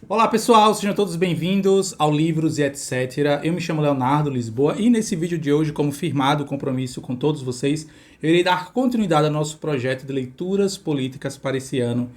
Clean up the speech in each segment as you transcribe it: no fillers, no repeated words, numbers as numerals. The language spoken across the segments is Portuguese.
Olá pessoal, sejam todos bem-vindos ao Livros e etc. Eu me chamo Leonardo Lisboa e nesse vídeo de hoje, como firmado o compromisso com todos vocês, eu irei dar continuidade ao nosso projeto de leituras políticas para esse ano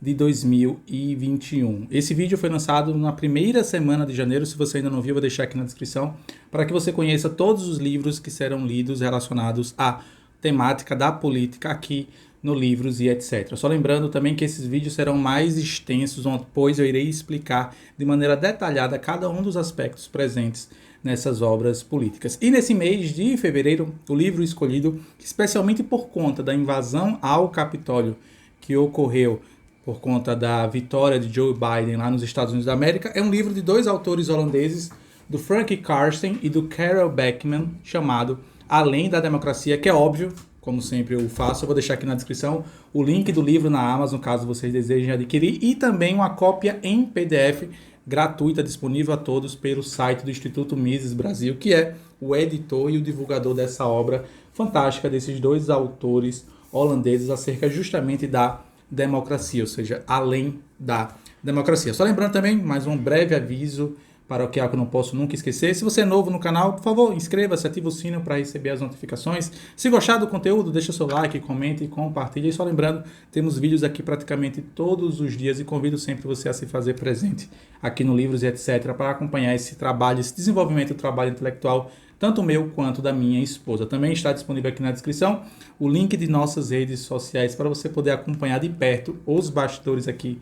de 2021. Esse vídeo foi lançado na primeira semana de janeiro. Se você ainda não viu, eu vou deixar aqui na descrição para que você conheça todos os livros que serão lidos relacionados à temática da política aqui no Livros e etc. Só lembrando também que esses vídeos serão mais extensos, pois eu irei explicar de maneira detalhada cada um dos aspectos presentes nessas obras políticas. E nesse mês de fevereiro, o livro escolhido, especialmente por conta da invasão ao Capitólio que ocorreu por conta da vitória de Joe Biden lá nos Estados Unidos da América, é um livro de dois autores holandeses, do Frank Carsten e do Carol Beckman, chamado Além da Democracia, que é óbvio, como sempre eu faço, eu vou deixar aqui na descrição o link do livro na Amazon, caso vocês desejem adquirir, e também uma cópia em PDF gratuita disponível a todos pelo site do Instituto Mises Brasil, que é o editor e o divulgador dessa obra fantástica desses dois autores holandeses acerca justamente da democracia, ou seja, além da democracia. Só lembrando também, mais um breve aviso paroquial que eu não posso nunca esquecer. Se você é novo no canal, por favor, inscreva-se, ative o sino para receber as notificações. Se gostar do conteúdo, deixa seu like, comente e compartilhe. E só lembrando, temos vídeos aqui praticamente todos os dias e convido sempre você a se fazer presente aqui no Livros e etc. para acompanhar esse trabalho, esse desenvolvimento do trabalho intelectual, tanto meu quanto da minha esposa. Também está disponível aqui na descrição o link de nossas redes sociais para você poder acompanhar de perto os bastidores aqui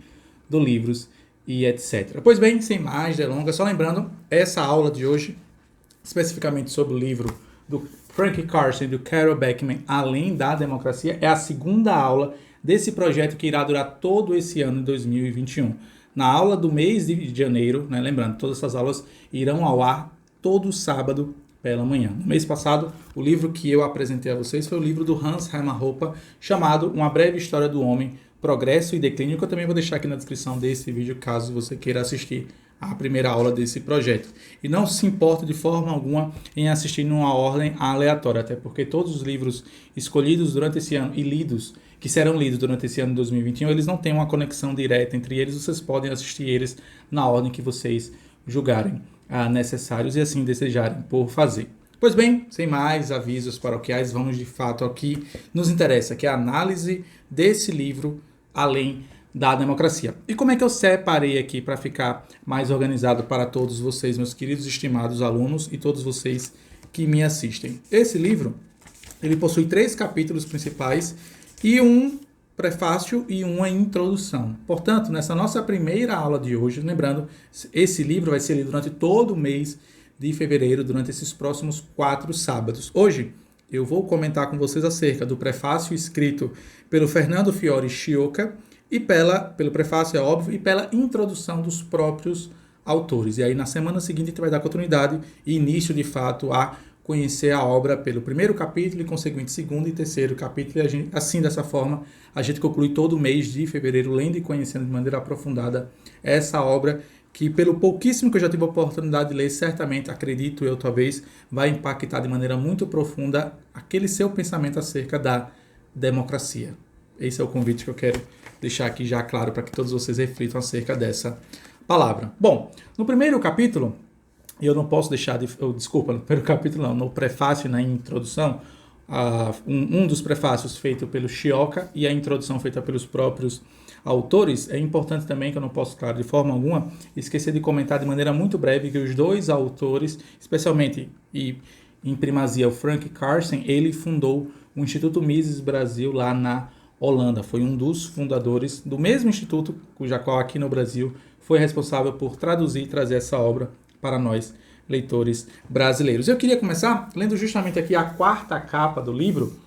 do Livros e etc. Pois bem, sem mais delongas, só lembrando, essa aula de hoje, especificamente sobre o livro do Frank Carsten e do Carol Beckman, Além da Democracia, é a segunda aula desse projeto que irá durar todo esse ano de 2021. Na aula do mês de janeiro, lembrando, todas essas aulas irão ao ar todo sábado pela manhã. No mês passado, o livro que eu apresentei a vocês foi o livro do Hans Hermann Hoppe, chamado Uma Breve História do Homem, Progresso e Declínio, que eu também vou deixar aqui na descrição desse vídeo, caso você queira assistir a primeira aula desse projeto. E não se importa de forma alguma em assistir numa ordem aleatória, até porque todos os livros escolhidos durante esse ano e lidos, que serão lidos durante esse ano de 2021, eles não têm uma conexão direta entre eles, vocês podem assistir eles na ordem que vocês julgarem necessários e assim desejarem por fazer. Pois bem, sem mais avisos paroquiais, vamos de fato ao que nos interessa, que é a análise desse livro Além da Democracia. E como é que eu separei aqui para ficar mais organizado para todos vocês, meus queridos estimados alunos e todos vocês que me assistem? Esse livro, ele possui 3 capítulos principais e um prefácio e uma introdução. Portanto, nessa nossa primeira aula de hoje, lembrando, esse livro vai ser lido durante todo o mês de fevereiro, durante esses próximos 4 sábados. Hoje, eu vou comentar com vocês acerca do prefácio escrito pelo Fernando Fiore Chioca e pelo prefácio, é óbvio, e pela introdução dos próprios autores. E aí, na semana seguinte, a gente vai dar continuidade e início, de fato, a conhecer a obra pelo primeiro capítulo e, consequente, segundo e terceiro capítulo. E assim, dessa forma, a gente conclui todo o mês de fevereiro lendo e conhecendo de maneira aprofundada essa obra que, pelo pouquíssimo que eu já tive a oportunidade de ler, certamente, acredito eu, talvez, vai impactar de maneira muito profunda aquele seu pensamento acerca da democracia. Esse é o convite que eu quero deixar aqui já claro para que todos vocês reflitam acerca dessa palavra. Bom, no primeiro capítulo, eu não posso deixar de... Desculpa, no primeiro capítulo não, no prefácio e na introdução, um dos prefácios feito pelo Chioca e a introdução feita pelos próprios autores, é importante também, que eu não posso, claro, de forma alguma, esquecer de comentar de maneira muito breve que os dois autores, especialmente e em primazia o Frank Carsten, ele fundou o Instituto Mises Brasil lá na Holanda. Foi um dos fundadores do mesmo instituto, cuja qual aqui no Brasil foi responsável por traduzir e trazer essa obra para nós, leitores brasileiros. Eu queria começar lendo justamente aqui a 4ª capa do livro,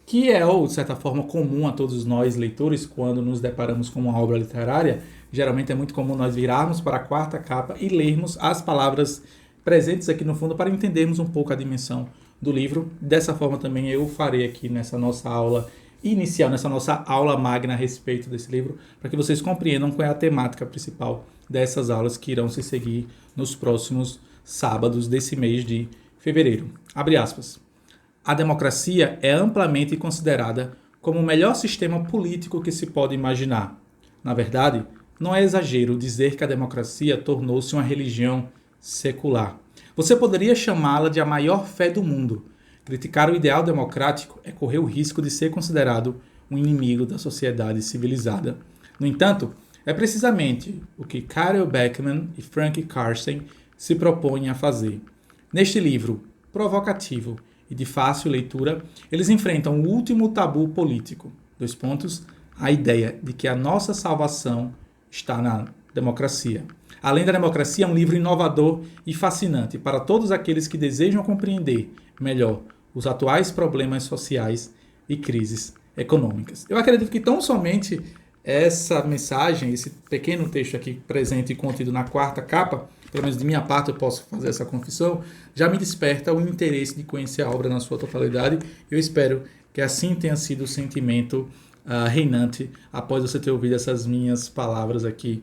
que é, ou de certa forma, comum a todos nós leitores quando nos deparamos com uma obra literária. Geralmente é muito comum nós virarmos para a 4ª capa e lermos as palavras presentes aqui no fundo para entendermos um pouco a dimensão do livro. Dessa forma também eu farei aqui nessa nossa aula inicial, nessa nossa aula magna a respeito desse livro, para que vocês compreendam qual é a temática principal dessas aulas que irão se seguir nos próximos sábados desse mês de fevereiro. Abre aspas. A democracia é amplamente considerada como o melhor sistema político que se pode imaginar. Na verdade, não é exagero dizer que a democracia tornou-se uma religião secular. Você poderia chamá-la de a maior fé do mundo. Criticar o ideal democrático é correr o risco de ser considerado um inimigo da sociedade civilizada. No entanto, é precisamente o que Carol Beckman e Frank Carsten se propõem a fazer. Neste livro provocativo e de fácil leitura, eles enfrentam o último tabu político. A ideia de que a nossa salvação está na democracia. Além da democracia, é um livro inovador e fascinante para todos aqueles que desejam compreender melhor os atuais problemas sociais e crises econômicas. Eu acredito que tão somente essa mensagem, esse pequeno texto aqui presente e contido na quarta capa, pelo menos de minha parte eu posso fazer essa confissão, já me desperta o interesse de conhecer a obra na sua totalidade. Eu espero que assim tenha sido o sentimento reinante após você ter ouvido essas minhas palavras aqui,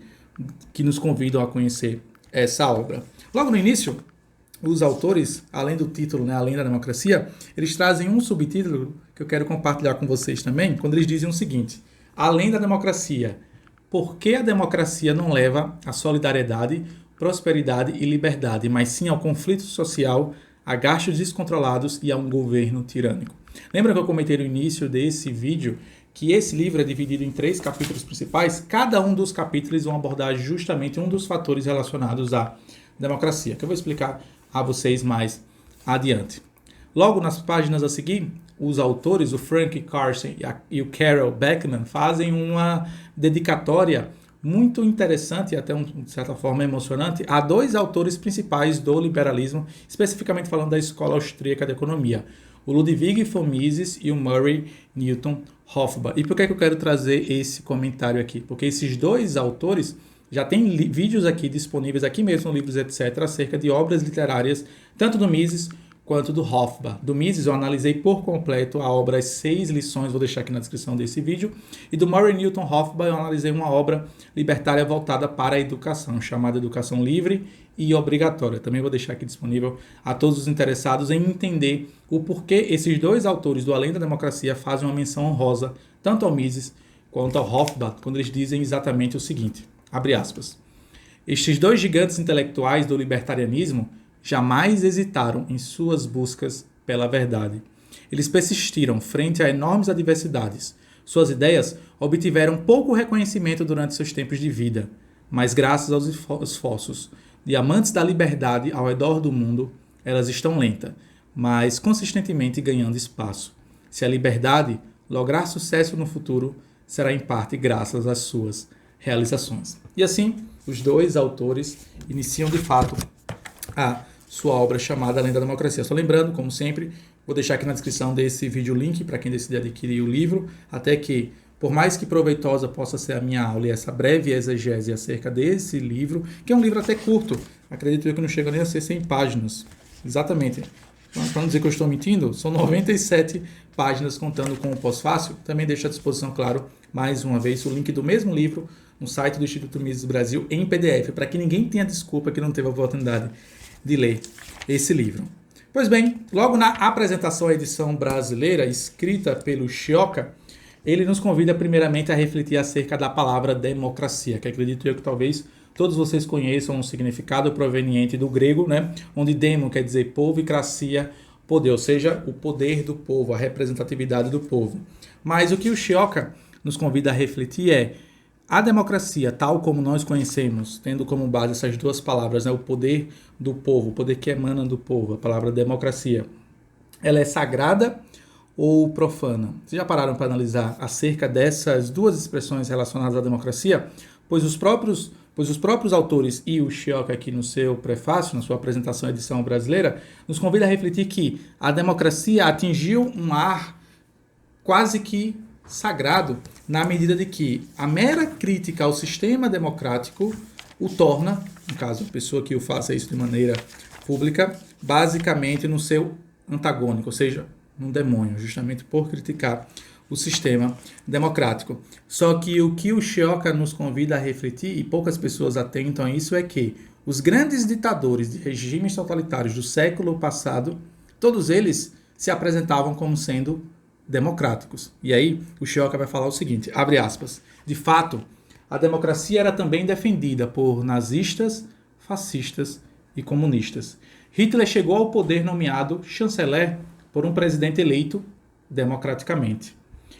que nos convidam a conhecer essa obra. Logo no início, os autores, além do título, Além da Democracia, eles trazem um subtítulo que eu quero compartilhar com vocês também, quando eles dizem o seguinte: Além da democracia, por que a democracia não leva à solidariedade, prosperidade e liberdade, mas sim ao conflito social, a gastos descontrolados e a um governo tirânico? Lembra que eu comentei no início desse vídeo que esse livro é dividido em 3 capítulos principais? Cada um dos capítulos vão abordar justamente um dos fatores relacionados à democracia, que eu vou explicar a vocês mais adiante. Logo nas páginas a seguir, os autores, o Frank Carsten e o Carol Beckman, fazem uma dedicatória muito interessante e até de certa forma emocionante a 2 autores principais do liberalismo, especificamente falando da escola austríaca de economia, o Ludwig von Mises e o Murray Newton Hofbauer. E por que eu quero trazer esse comentário aqui? Porque esses 2 autores já tem vídeos aqui disponíveis, aqui mesmo no Livros Etc., acerca de obras literárias, tanto do Mises quanto do Hofbauer. Do Mises eu analisei por completo a obra As 6 Lições, vou deixar aqui na descrição desse vídeo, e do Murray Newton Hofbauer eu analisei uma obra libertária voltada para a educação, chamada Educação Livre e Obrigatória. Também vou deixar aqui disponível a todos os interessados em entender o porquê esses 2 autores do Além da Democracia fazem uma menção honrosa tanto ao Mises quanto ao Hofbauer, quando eles dizem exatamente o seguinte, abre aspas: estes 2 gigantes intelectuais do libertarianismo jamais hesitaram em suas buscas pela verdade. Eles persistiram frente a enormes adversidades. Suas ideias obtiveram pouco reconhecimento durante seus tempos de vida, mas graças aos esforços de amantes da liberdade ao redor do mundo, elas estão lentas, mas consistentemente ganhando espaço. Se a liberdade lograr sucesso no futuro, será em parte graças às suas realizações. E assim, os 2 autores iniciam de fato a sua obra chamada Além da Democracia. Só lembrando, como sempre, vou deixar aqui na descrição desse vídeo o link para quem decidir adquirir o livro, até que, por mais que proveitosa possa ser a minha aula e essa breve exegese acerca desse livro, que é um livro até curto, acredito eu que não chega nem a ser 100 páginas. Exatamente. Para não dizer que eu estou mentindo, são 97 páginas contando com o pós-fácil. Também deixo à disposição, claro, mais uma vez, o link do mesmo livro no site do Instituto Mises Brasil em PDF, para que ninguém tenha desculpa que não teve a oportunidade de ler esse livro. Pois bem, logo na apresentação à edição brasileira, escrita pelo Schioka, ele nos convida primeiramente a refletir acerca da palavra democracia, que acredito eu que talvez todos vocês conheçam um significado proveniente do grego, onde demo quer dizer povo e cracia, poder, ou seja, o poder do povo, a representatividade do povo. Mas o que o Schioka nos convida a refletir é a democracia, tal como nós conhecemos, tendo como base essas 2 palavras, o poder do povo, o poder que emana do povo, a palavra democracia, ela é sagrada ou profana? Vocês já pararam para analisar acerca dessas 2 expressões relacionadas à democracia? Pois os próprios autores e o Schioka aqui no seu prefácio, na sua apresentação à edição brasileira, nos convida a refletir que a democracia atingiu um ar quase que sagrado, na medida de que a mera crítica ao sistema democrático o torna, no caso, a pessoa que o faça isso de maneira pública, basicamente no seu antagônico, ou seja, um demônio, justamente por criticar o sistema democrático. Só que o Schioka nos convida a refletir, e poucas pessoas atentam a isso, é que os grandes ditadores de regimes totalitários do século passado, todos eles se apresentavam como sendo democráticos. E aí o Schioka vai falar o seguinte, abre aspas, de fato, a democracia era também defendida por nazistas, fascistas e comunistas. Hitler chegou ao poder nomeado chanceler por um presidente eleito democraticamente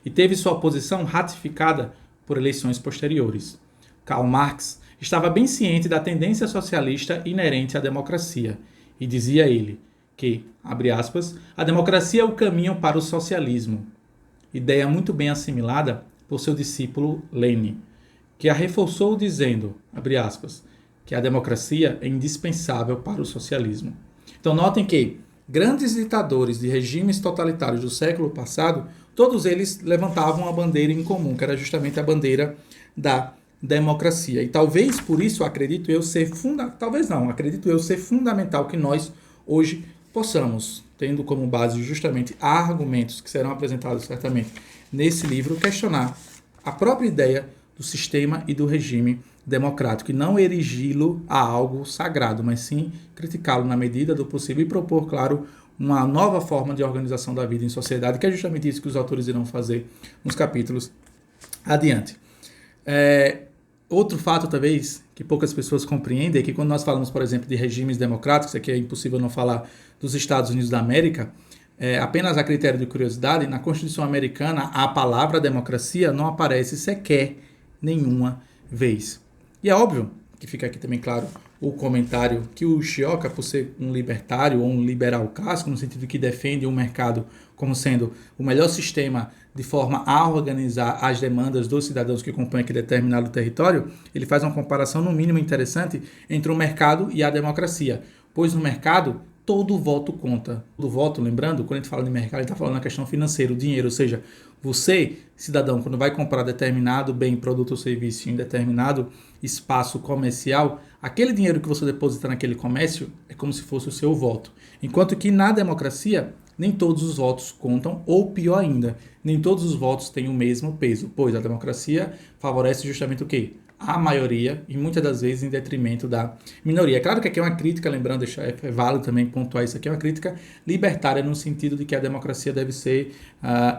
e teve sua posição ratificada por eleições posteriores. Karl Marx estava bem ciente da tendência socialista inerente à democracia e dizia ele que, abre aspas, a democracia é o caminho para o socialismo, ideia muito bem assimilada por seu discípulo Lenin, que a reforçou dizendo, abre aspas, que a democracia é indispensável para o socialismo. Então notem que grandes ditadores de regimes totalitários do século passado, todos eles levantavam uma bandeira em comum, que era justamente a bandeira da democracia. E talvez por isso acredito eu ser fundamental que nós hoje possamos, tendo como base justamente argumentos que serão apresentados certamente nesse livro, questionar a própria ideia do sistema e do regime democrático, e não erigi-lo a algo sagrado, mas sim criticá-lo na medida do possível e propor, claro, uma nova forma de organização da vida em sociedade, que é justamente isso que os autores irão fazer nos capítulos adiante. Outro fato, talvez, que poucas pessoas compreendem é que quando nós falamos, por exemplo, de regimes democráticos, aqui é impossível não falar dos Estados Unidos da América, apenas a critério de curiosidade, na Constituição Americana a palavra democracia não aparece sequer nenhuma vez. E é óbvio que fica aqui também claro o comentário que o Shioka, por ser um libertário ou um liberal clássico, no sentido que defende o mercado como sendo o melhor sistema de forma a organizar as demandas dos cidadãos que compõem aquele determinado território, ele faz uma comparação no mínimo interessante entre o mercado e a democracia, pois no mercado todo voto conta. Todo voto, lembrando, quando a gente fala de mercado, a gente está falando na questão financeira, o dinheiro, ou seja, você, cidadão, quando vai comprar determinado bem, produto ou serviço em determinado espaço comercial, aquele dinheiro que você deposita naquele comércio é como se fosse o seu voto. Enquanto que na democracia, nem todos os votos contam, ou pior ainda, nem todos os votos têm o mesmo peso, pois a democracia favorece justamente o quê? A maioria, e muitas das vezes em detrimento da minoria. É claro que aqui é uma crítica, lembrando, é válido também pontuar isso aqui, é uma crítica libertária no sentido de que a democracia deve ser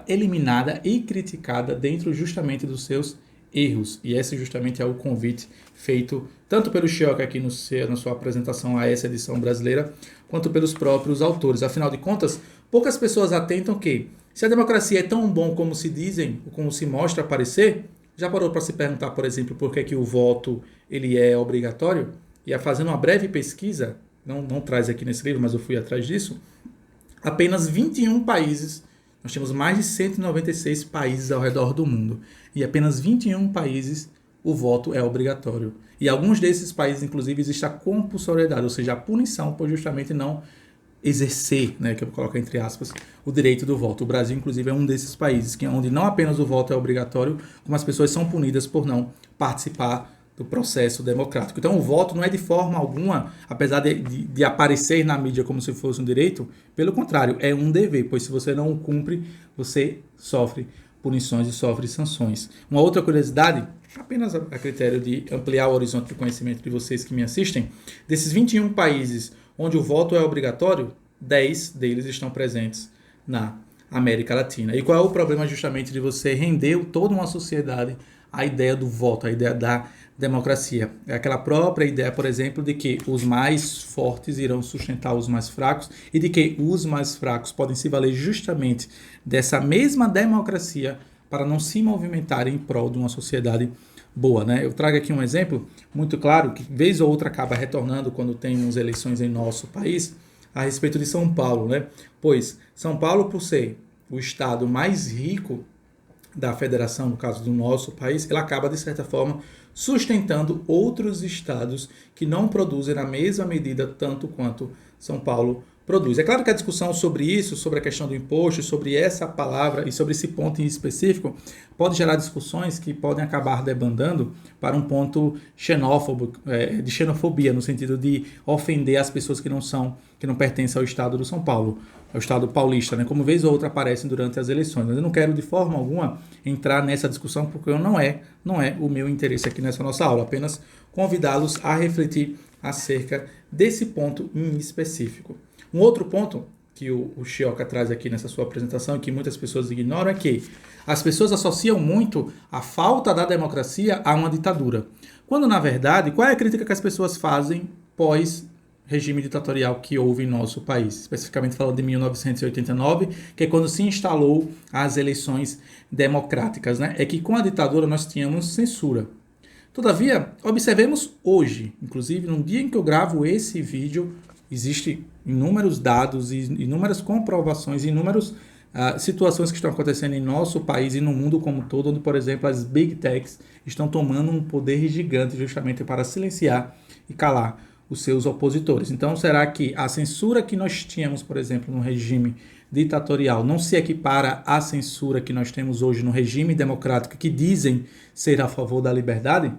eliminada e criticada dentro justamente dos seus erros. E esse justamente é o convite feito tanto pelo Shioka aqui na sua apresentação a essa edição brasileira, quanto pelos próprios autores. Afinal de contas, poucas pessoas atentam que, se a democracia é tão bom como se dizem, ou como se mostra parecer, já parou para se perguntar, por exemplo, por que o voto ele é obrigatório? E fazendo uma breve pesquisa, não traz aqui nesse livro, mas eu fui atrás disso, apenas 21 países, nós temos mais de 196 países ao redor do mundo, e apenas 21 países o voto é obrigatório. E alguns desses países, inclusive, existe a compulsoriedade, ou seja, a punição por justamente não exercer, que eu coloco entre aspas, o direito do voto. O Brasil, inclusive, é um desses países onde não apenas o voto é obrigatório, como as pessoas são punidas por não participar do processo democrático. Então, o voto não é de forma alguma, apesar de aparecer na mídia como se fosse um direito, pelo contrário, é um dever, pois se você não o cumpre, você sofre punições e sofre sanções. Uma outra curiosidade, apenas a critério de ampliar o horizonte de conhecimento de vocês que me assistem, desses 21 países onde o voto é obrigatório, 10 deles estão presentes na América Latina. E qual é o problema justamente de você render toda uma sociedade à ideia do voto, à ideia da democracia? É aquela própria ideia, por exemplo, de que os mais fortes irão sustentar os mais fracos e de que os mais fracos podem se valer justamente dessa mesma democracia para não se movimentarem em prol de uma sociedade boa, Eu trago aqui um exemplo muito claro, que vez ou outra acaba retornando quando temos eleições em nosso país, a respeito de São Paulo, Pois São Paulo, por ser o estado mais rico da federação, no caso do nosso país, ela acaba, de certa forma, sustentando outros estados que não produzem na mesma medida tanto quanto São Paulo produz. É claro que a discussão sobre isso, sobre a questão do imposto, sobre essa palavra e sobre esse ponto em específico, pode gerar discussões que podem acabar debandando para um ponto xenófobo, de xenofobia, no sentido de ofender as pessoas que não pertencem ao estado do São Paulo, ao estado paulista, como vez ou outra aparecem durante as eleições. Mas eu não quero de forma alguma entrar nessa discussão, porque não é o meu interesse aqui nessa nossa aula, apenas convidá-los a refletir acerca desse ponto em específico. Um outro ponto que o Chioca traz aqui nessa sua apresentação e que muitas pessoas ignoram é que as pessoas associam muito a falta da democracia a uma ditadura. Quando, na verdade, qual é a crítica que as pessoas fazem pós regime ditatorial que houve em nosso país, especificamente falando de 1989, que é quando se instalou as eleições democráticas, né? É que com a ditadura nós tínhamos censura. Todavia, observemos hoje, inclusive no dia em que eu gravo esse vídeo, existem inúmeros dados, inúmeras comprovações, inúmeras situações que estão acontecendo em nosso país e no mundo como um todo, onde, por exemplo, as Big Techs estão tomando um poder gigante justamente para silenciar e calar os seus opositores. Então, será que a censura que nós tínhamos, por exemplo, no regime ditatorial, não se equipara à censura que nós temos hoje no regime democrático, que dizem ser a favor da liberdade?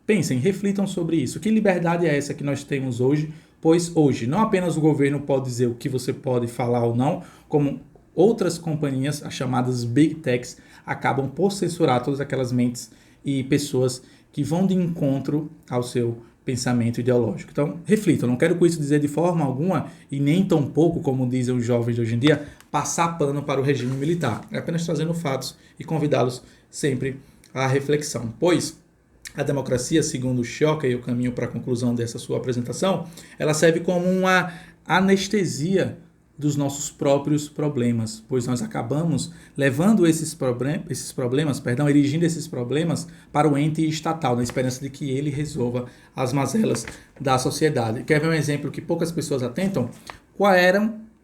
Pensem, reflitam sobre isso. Que liberdade é essa que nós temos hoje? Pois hoje, não apenas o governo pode dizer o que você pode falar ou não, como outras companhias, as chamadas Big Techs, acabam por censurar todas aquelas mentes e pessoas que vão de encontro ao seu pensamento ideológico. Então, reflitam. Não quero com isso dizer de forma alguma, e nem tão pouco, como dizem os jovens de hoje em dia, passar pano para o regime militar. É apenas trazendo fatos e convidá-los sempre à reflexão. Pois a democracia, segundo o Chioca, e eu caminho para a conclusão dessa sua apresentação, ela serve como uma anestesia dos nossos próprios problemas, pois nós acabamos levando erigindo esses problemas para o ente estatal, na esperança de que ele resolva as mazelas da sociedade. Quer ver um exemplo que poucas pessoas atentam?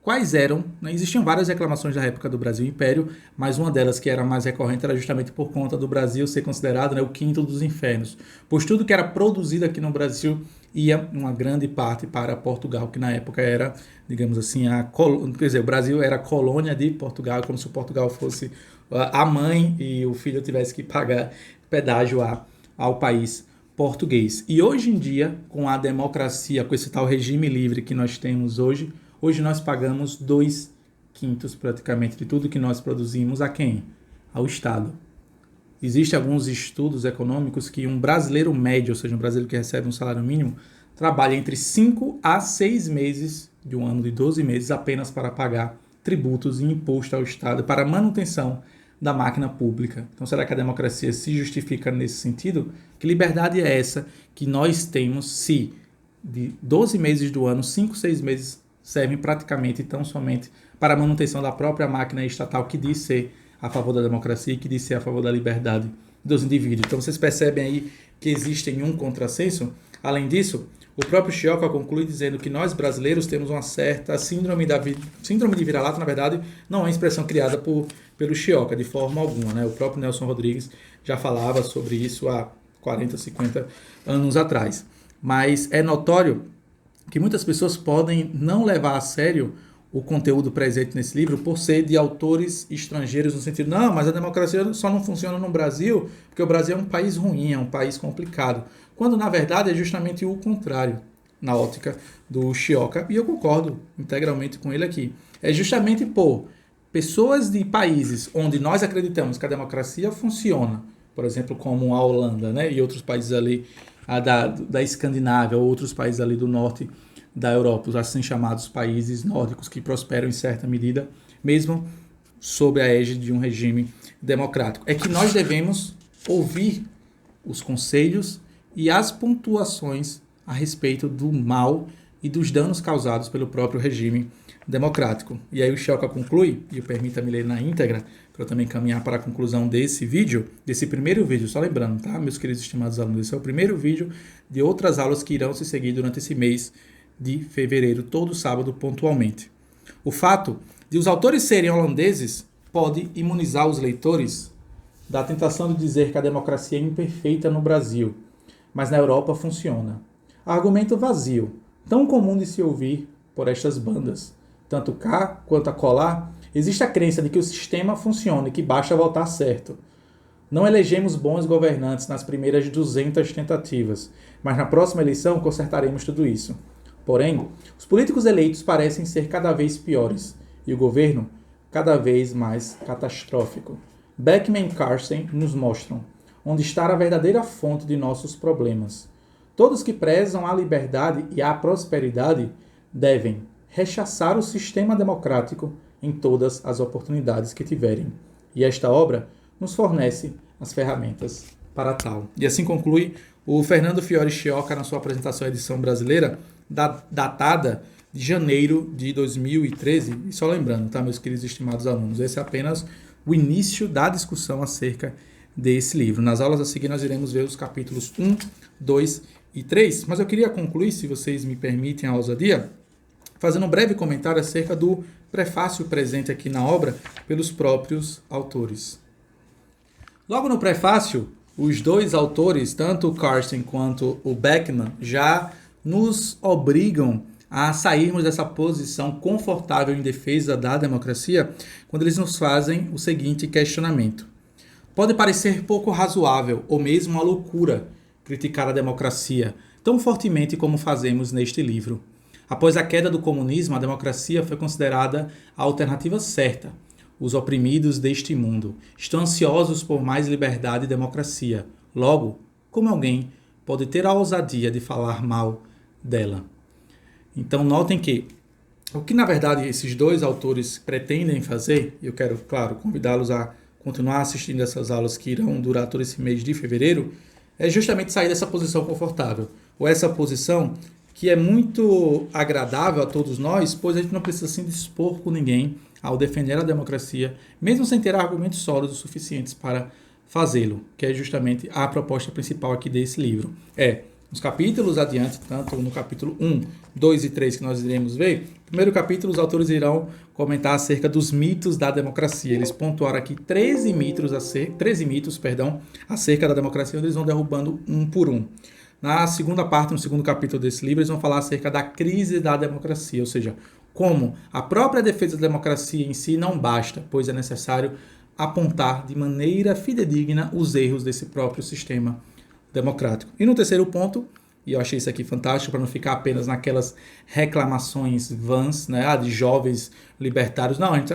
Quais eram, né? Existiam várias reclamações da época do Brasil Império, mas uma delas que era mais recorrente era justamente por conta do Brasil ser considerado, né, o quinto dos infernos, pois tudo que era produzido aqui no Brasil ia uma grande parte para Portugal, que na época era, digamos assim, o Brasil era colônia de Portugal, como se Portugal fosse a mãe e o filho tivesse que pagar pedágio ao país português. E hoje em dia, com a democracia, com esse tal regime livre que nós temos hoje nós pagamos 2/5 praticamente de tudo que nós produzimos a quem? Ao Estado. Existem alguns estudos econômicos que um brasileiro médio, ou seja, um brasileiro que recebe um salário mínimo, trabalha entre 5 a 6 meses de um ano de 12 meses apenas para pagar tributos e imposto ao Estado para a manutenção da máquina pública. Então, será que a democracia se justifica nesse sentido? Que liberdade é essa que nós temos se de 12 meses do ano, 5, 6 meses servem praticamente tão somente para a manutenção da própria máquina estatal que diz ser a favor da democracia e que diz ser a favor da liberdade dos indivíduos. Então vocês percebem aí que existe um contrassenso. Além disso, o próprio Chioca conclui dizendo que nós brasileiros temos uma certa síndrome de vira-lata. Na verdade, não é uma expressão criada pelo Chioca de forma alguma, né? O próprio Nelson Rodrigues já falava sobre isso há 40, 50 anos atrás. Mas é notório que muitas pessoas podem não levar a sério o conteúdo presente nesse livro por ser de autores estrangeiros, no sentido, não, mas a democracia só não funciona no Brasil porque o Brasil é um país ruim, é um país complicado. Quando, na verdade, é justamente o contrário, na ótica do Chioca, e eu concordo integralmente com ele aqui. É justamente por pessoas de países onde nós acreditamos que a democracia funciona, por exemplo, como a Holanda, né, e outros países ali da Escandinávia, ou outros países ali do norte da Europa, os assim chamados países nórdicos que prosperam em certa medida, mesmo sob a égide de um regime democrático. É que nós devemos ouvir os conselhos e as pontuações a respeito do mal e dos danos causados pelo próprio regime democrático. E aí o Chioca conclui, e permita-me ler na íntegra, para eu também caminhar para a conclusão desse vídeo, desse primeiro vídeo, só lembrando, tá, meus queridos e estimados alunos, esse é o primeiro vídeo de outras aulas que irão se seguir durante esse mês de fevereiro, todo sábado, pontualmente. O fato de os autores serem holandeses pode imunizar os leitores da tentação de dizer que a democracia é imperfeita no Brasil, mas na Europa funciona. Argumento vazio, tão comum de se ouvir por estas bandas. Tanto cá quanto acolá, existe a crença de que o sistema funciona e que basta votar certo. Não elegemos bons governantes nas primeiras 200 tentativas, mas na próxima eleição consertaremos tudo isso. Porém, os políticos eleitos parecem ser cada vez piores e o governo cada vez mais catastrófico. Beckman e Carsten nos mostram onde está a verdadeira fonte de nossos problemas. Todos que prezam a liberdade e a prosperidade devem rechaçar o sistema democrático em todas as oportunidades que tiverem. E esta obra nos fornece as ferramentas para tal. E assim conclui o Fernando Fiore Chioca na sua apresentação à edição brasileira, datada de janeiro de 2013. E só lembrando, tá, meus queridos e estimados alunos, esse é apenas o início da discussão acerca desse livro. Nas aulas a seguir nós iremos ver os capítulos 1, 2 e 3, mas eu queria concluir, se vocês me permitem a ousadia, fazendo um breve comentário acerca do prefácio presente aqui na obra pelos próprios autores. Logo no prefácio, os dois autores, tanto o Carsten quanto o Beckman, já nos obrigam a sairmos dessa posição confortável em defesa da democracia, quando eles nos fazem o seguinte questionamento. Pode parecer pouco razoável, ou mesmo uma loucura, criticar a democracia, tão fortemente como fazemos neste livro. Após a queda do comunismo, a democracia foi considerada a alternativa certa. Os oprimidos deste mundo estão ansiosos por mais liberdade e democracia. Logo, como alguém pode ter a ousadia de falar mal dela? Então, notem que o que, na verdade, esses dois autores pretendem fazer, e eu quero, claro, convidá-los a continuar assistindo essas aulas que irão durar todo esse mês de fevereiro, é justamente sair dessa posição confortável, ou essa posição que é muito agradável a todos nós, pois a gente não precisa se indispor com ninguém ao defender a democracia, mesmo sem ter argumentos sólidos suficientes para fazê-lo, que é justamente a proposta principal aqui desse livro. Nos capítulos adiante, tanto no capítulo 1, 2 e 3 que nós iremos ver, no primeiro capítulo os autores irão comentar acerca dos mitos da democracia. Eles pontuaram aqui 13 mitos acerca da democracia, onde eles vão derrubando um por um. Na segunda parte, no segundo capítulo desse livro, eles vão falar acerca da crise da democracia, ou seja, como a própria defesa da democracia em si não basta, pois é necessário apontar de maneira fidedigna os erros desse próprio sistema democrático. E no terceiro ponto, e eu achei isso aqui fantástico para não ficar apenas naquelas reclamações vãs, né, de jovens libertários. Não, a gente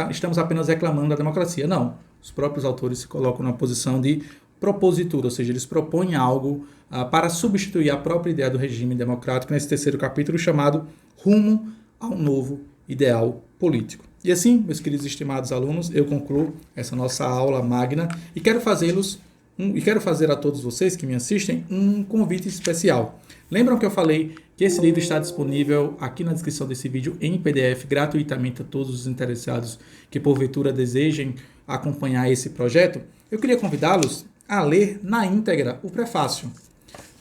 estamos apenas reclamando da democracia. Não, os próprios autores se colocam numa posição de propositura, ou seja, eles propõem algo para substituir a própria ideia do regime democrático nesse terceiro capítulo chamado Rumo ao Novo Ideal Político. E assim, meus queridos e estimados alunos, eu concluo essa nossa aula magna e quero fazer a todos vocês que me assistem um convite especial. Lembram que eu falei que esse livro está disponível aqui na descrição desse vídeo em PDF gratuitamente a todos os interessados que porventura desejem acompanhar esse projeto? Eu queria convidá-los a ler na íntegra o prefácio,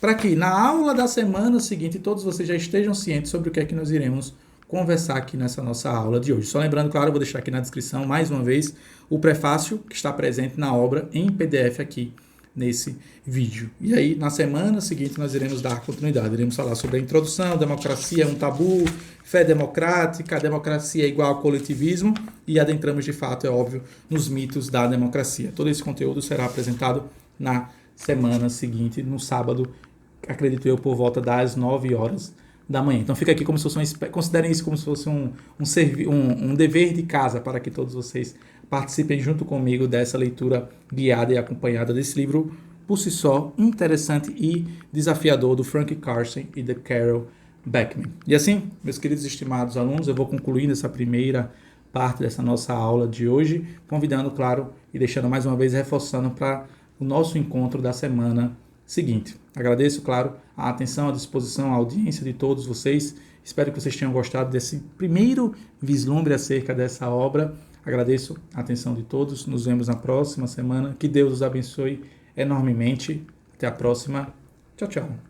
para que na aula da semana seguinte todos vocês já estejam cientes sobre o que é que nós iremos conversar aqui nessa nossa aula de hoje. Só lembrando, claro, eu vou deixar aqui na descrição mais uma vez o prefácio que está presente na obra em PDF aqui nesse vídeo. E aí, na semana seguinte, nós iremos dar continuidade. Iremos falar sobre a introdução, democracia é um tabu, fé democrática, a democracia é igual ao coletivismo e adentramos, de fato, é óbvio, nos mitos da democracia. Todo esse conteúdo será apresentado na semana seguinte, no sábado, acredito eu, por volta das 9 horas da manhã. Então fica aqui como se fosse considerem isso como se fosse um dever de casa para que todos vocês participem junto comigo dessa leitura guiada e acompanhada desse livro, por si só, interessante e desafiador, do Frank Carsten e da Carol Beckman. E assim, meus queridos e estimados alunos, eu vou concluindo essa primeira parte dessa nossa aula de hoje, convidando, claro, e deixando mais uma vez, reforçando para o nosso encontro da semana seguinte. Agradeço, claro, a atenção, a disposição, a audiência de todos vocês. Espero que vocês tenham gostado desse primeiro vislumbre acerca dessa obra. Agradeço a atenção de todos. Nos vemos na próxima semana. Que Deus os abençoe enormemente. Até a próxima. Tchau, tchau.